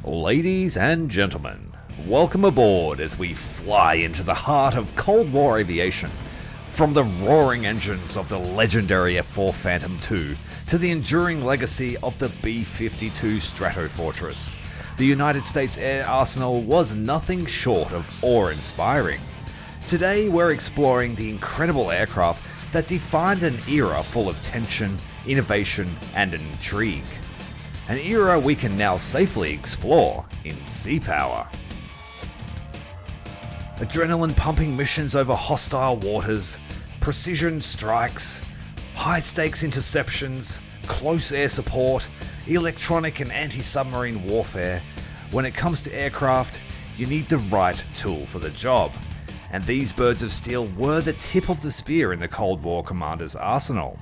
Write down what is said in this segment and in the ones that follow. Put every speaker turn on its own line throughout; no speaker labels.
Ladies and gentlemen, welcome aboard as we fly into the heart of Cold War aviation. From the roaring engines of the legendary F4 Phantom II to the enduring legacy of the B-52 Stratofortress, the United States air arsenal was nothing short of awe-inspiring. Today we're exploring the incredible aircraft that defined an era full of tension, innovation, and intrigue. An era we can now safely explore in sea power. Adrenaline-pumping missions over hostile waters, precision strikes, high-stakes interceptions, close air support, electronic and anti-submarine warfare. When it comes to aircraft, you need the right tool for the job. And these birds of steel were the tip of the spear in the Cold War commander's arsenal.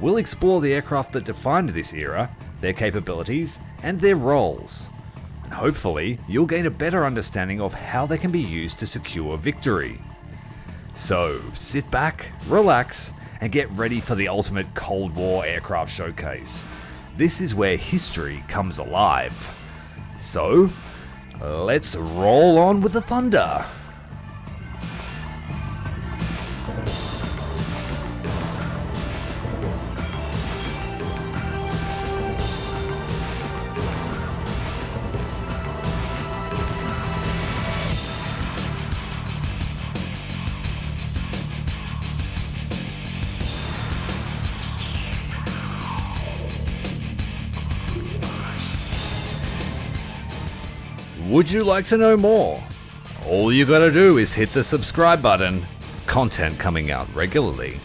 We'll explore the aircraft that defined this era, their capabilities, and their roles. And hopefully, you'll gain a better understanding of how they can be used to secure victory. So, sit back, relax, and get ready for the ultimate Cold War aircraft showcase. This is where history comes alive. So, let's roll on with the thunder. Would you like to know more? All you gotta do is hit the subscribe button. Content coming out regularly.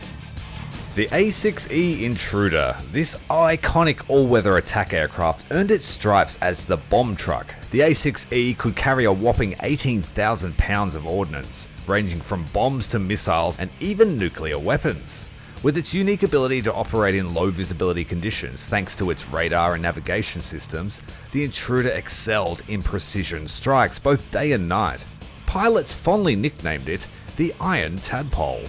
The A6E Intruder, this iconic all-weather attack aircraft, earned its stripes as the bomb truck. The A6E could carry a whopping 18,000 pounds of ordnance, ranging from bombs to missiles and even nuclear weapons. With its unique ability to operate in low visibility conditions thanks to its radar and navigation systems, the Intruder excelled in precision strikes both day and night. Pilots fondly nicknamed it the Iron Tadpole.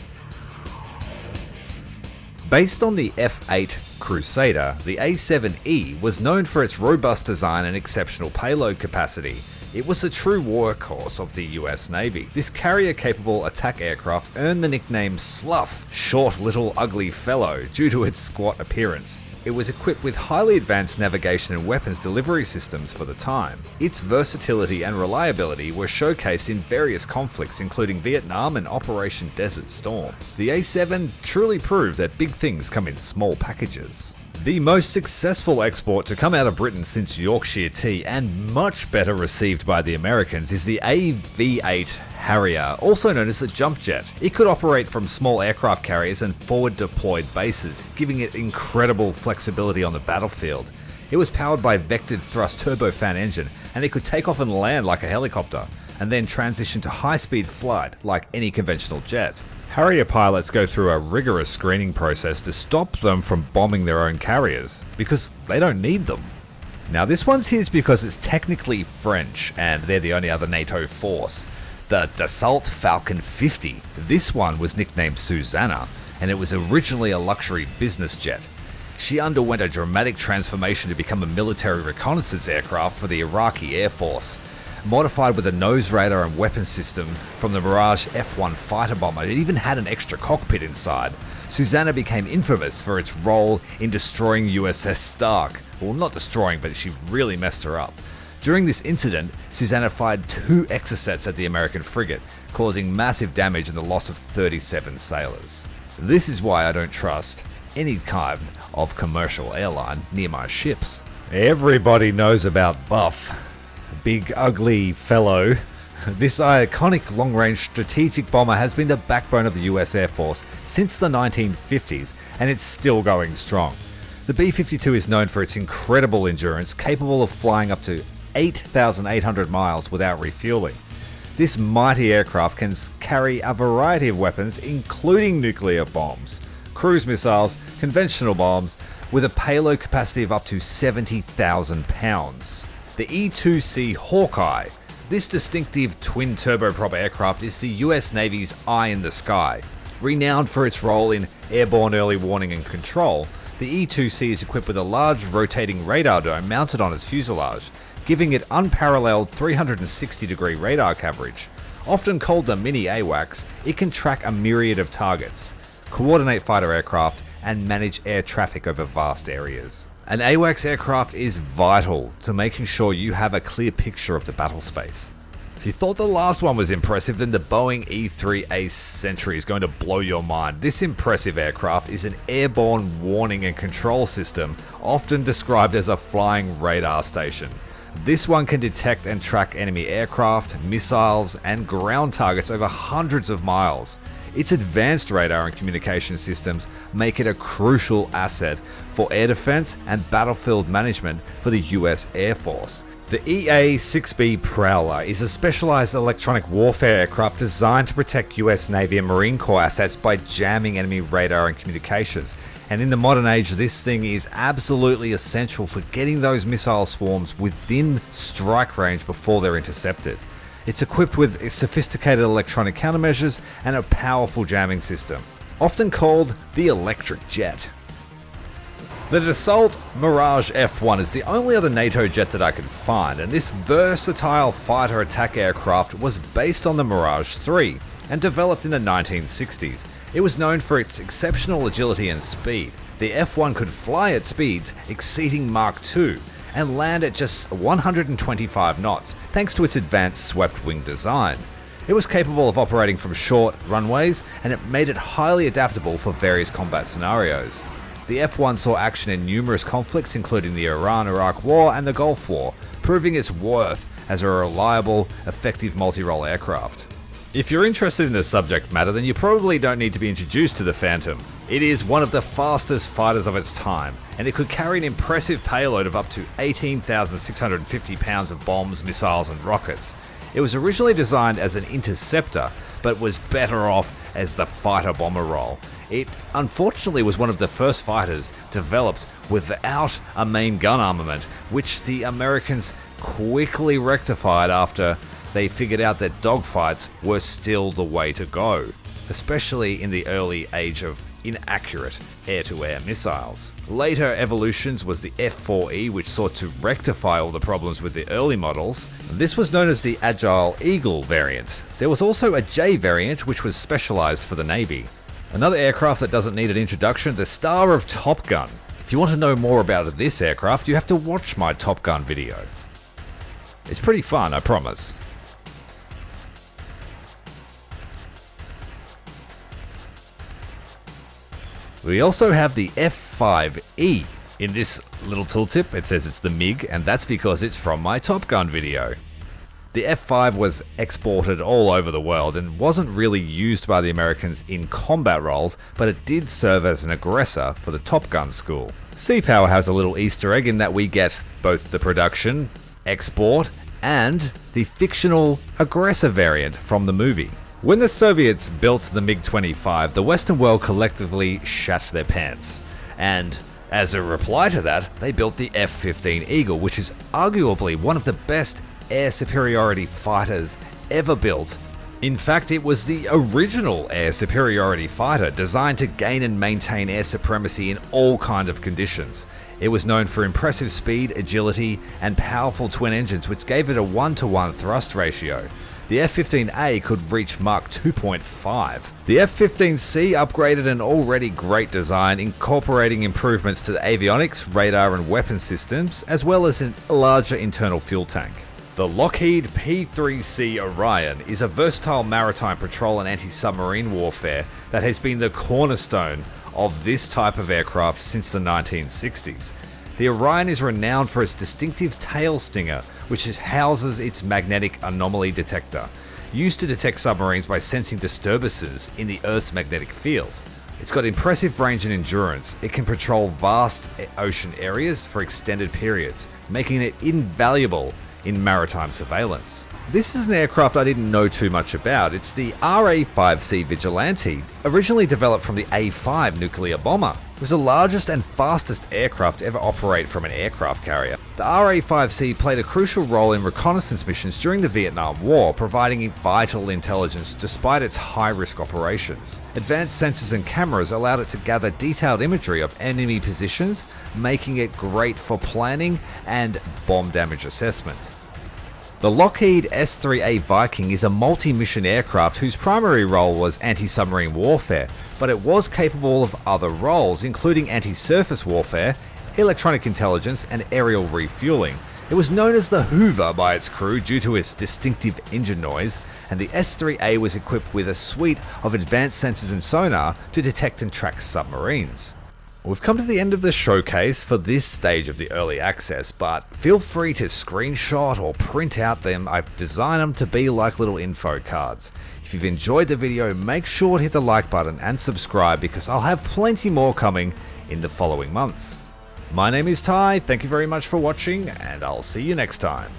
Based on the F8 Crusader, the A7E was known for its robust design and exceptional payload capacity. It was the true workhorse of the US Navy. This carrier-capable attack aircraft earned the nickname Slough, short little ugly fellow, due to its squat appearance. It was equipped with highly advanced navigation and weapons delivery systems for the time. Its versatility and reliability were showcased in various conflicts including Vietnam and Operation Desert Storm. The A7 truly proved that big things come in small packages. The most successful export to come out of Britain since Yorkshire Tea and much better received by the Americans is the AV8 Harrier, also known as the jump jet. It could operate from small aircraft carriers and forward deployed bases, giving it incredible flexibility on the battlefield. It was powered by vectored thrust turbofan engine, and it could take off and land like a helicopter, and then transition to high-speed flight like any conventional jet. Harrier pilots go through a rigorous screening process to stop them from bombing their own carriers, because they don't need them. Now this one's his because it's technically French, and they're the only other NATO force. The Delal Falcon 50. This one was nicknamed Susanna, and it was originally a luxury business jet. She underwent a dramatic transformation to become a military reconnaissance aircraft for the Iraqi Airforce. Modified with a nose radar and weapons system from the Mirage F1 fighter bomber, it even had an extra cockpit inside. Susanna became infamous for its role in destroying USS Stark. Well, not destroying, but she really messed her up. During this incident, Susanna fired 2 Exocets at the American frigate, causing massive damage and the loss of 37 sailors. This is why I don't trust any kind of commercial airline near my ships. Everybody knows about Buff. Big ugly fellow. This iconic long-range strategic bomber has been the backbone of the US Air Force since the 1950s, and it's still going strong. The B-52 is known for its incredible endurance, capable of flying up to 8,800 miles without refueling. This mighty aircraft can carry a variety of weapons, including nuclear bombs, cruise missiles, conventional bombs, with a payload capacity of up to 70,000 pounds. The E-2C Hawkeye. This distinctive twin turboprop aircraft is the US Navy's eye in the sky. Renowned for its role in airborne early warning and control, The E-2C is equipped with a large rotating radar dome mounted on its fuselage, giving it unparalleled 360-degree radar coverage. Often called the mini AWACS, it can track a myriad of targets, coordinate fighter aircraft, and manage air traffic over vast areas. An AWACS aircraft is vital to making sure you have a clear picture of the battle space. If you thought the last one was impressive, then the Boeing E-3 Ace Sentry is going to blow your mind. This impressive aircraft is an airborne warning and control system, often described as a flying radar station. This one can detect and track enemy aircraft, missiles, and ground targets over hundreds of miles. Its advanced radar and communication systems make it a crucial asset for air defense and battlefield management for the US Air Force. The EA-6B Prowler is a specialized electronic warfare aircraft designed to protect US Navy and Marine Corps assets by jamming enemy radar and communications. And in the modern age, this thing is absolutely essential for getting those missile swarms within strike range before they're intercepted. It's equipped with sophisticated electronic countermeasures and a powerful jamming system, often called the electric jet. The Dassault Mirage F1 is the only other NATO jet that I could find, and this versatile fighter attack aircraft was based on the Mirage 3 and developed in the 1960s. It was known for its exceptional agility and speed. The F1 could fly at speeds exceeding Mach 2 and land at just 125 knots thanks to its advanced swept-wing design. It was capable of operating from short runways, and it made it highly adaptable for various combat scenarios. The F1 saw action in numerous conflicts, including the Iran-Iraq War and the Gulf War, proving its worth as a reliable, effective multi-role aircraft. If you're interested in the subject matter, then you probably don't need to be introduced to the Phantom. It is one of the fastest fighters of its time, and it could carry an impressive payload of up to 18,650 pounds of bombs, missiles, and rockets. It was originally designed as an interceptor, but was better off as the fighter-bomber role. It unfortunately was one of the first fighters developed without a main gun armament, which the Americans quickly rectified after they figured out that dogfights were still the way to go, especially in the early age of inaccurate air-to-air missiles. Later evolutions was the F4E, which sought to rectify all the problems with the early models. This was known as the Agile Eagle variant. There was also a J variant, which was specialized for the Navy. Another aircraft that doesn't need an introduction, the star of Top Gun. If you want to know more about this aircraft, you have to watch my Top Gun video. It's pretty fun, I promise. We also have the F5E. In this little tooltip, it says it's the MiG, and that's because it's from my Top Gun video. The F5 was exported all over the world and wasn't really used by the Americans in combat roles, but it did serve as an aggressor for the Top Gun school. Sea Power has a little Easter egg in that we get both the production, export, and the fictional aggressor variant from the movie. When the Soviets built the MiG-25, the Western world collectively shat their pants. And as a reply to that, they built the F15 Eagle, which is arguably one of the best air superiority fighters ever built. In fact, it was the original air superiority fighter designed to gain and maintain air supremacy in all kinds of conditions. It was known for impressive speed, agility, and powerful twin engines, which gave it a 1-to-1 thrust ratio. The F-15A could reach Mach 2.5. The F-15C upgraded an already great design, incorporating improvements to the avionics, radar, and weapon systems, as well as a larger internal fuel tank. The Lockheed P-3C Orion is a versatile maritime patrol and anti-submarine warfare that has been the cornerstone of this type of aircraft since the 1960s. The Orion is renowned for its distinctive tail stinger, which houses its magnetic anomaly detector, used to detect submarines by sensing disturbances in the Earth's magnetic field. It's got impressive range and endurance. It can patrol vast ocean areas for extended periods, making it invaluable in maritime surveillance. This is an aircraft I didn't know too much about. It's the RA-5C Vigilante, originally developed from the A-5 nuclear bomber. It was the largest and fastest aircraft to ever operate from an aircraft carrier. The RA-5C played a crucial role in reconnaissance missions during the Vietnam War, providing vital intelligence despite its high-risk operations. Advanced sensors and cameras allowed it to gather detailed imagery of enemy positions, making it great for planning and bomb damage assessment. The Lockheed S-3A Viking is a multi-mission aircraft whose primary role was anti-submarine warfare, but it was capable of other roles, including anti-surface warfare, electronic intelligence, and aerial refueling. It was known as the Hoover by its crew due to its distinctive engine noise, and the S-3A was equipped with a suite of advanced sensors and sonar to detect and track submarines. We've come to the end of the showcase for this stage of the early access, but feel free to screenshot or print out them. I've designed them to be like little info cards. If you've enjoyed the video, make sure to hit the like button and subscribe because I'll have plenty more coming in the following months. My name is Ty, thank you very much for watching, and I'll see you next time.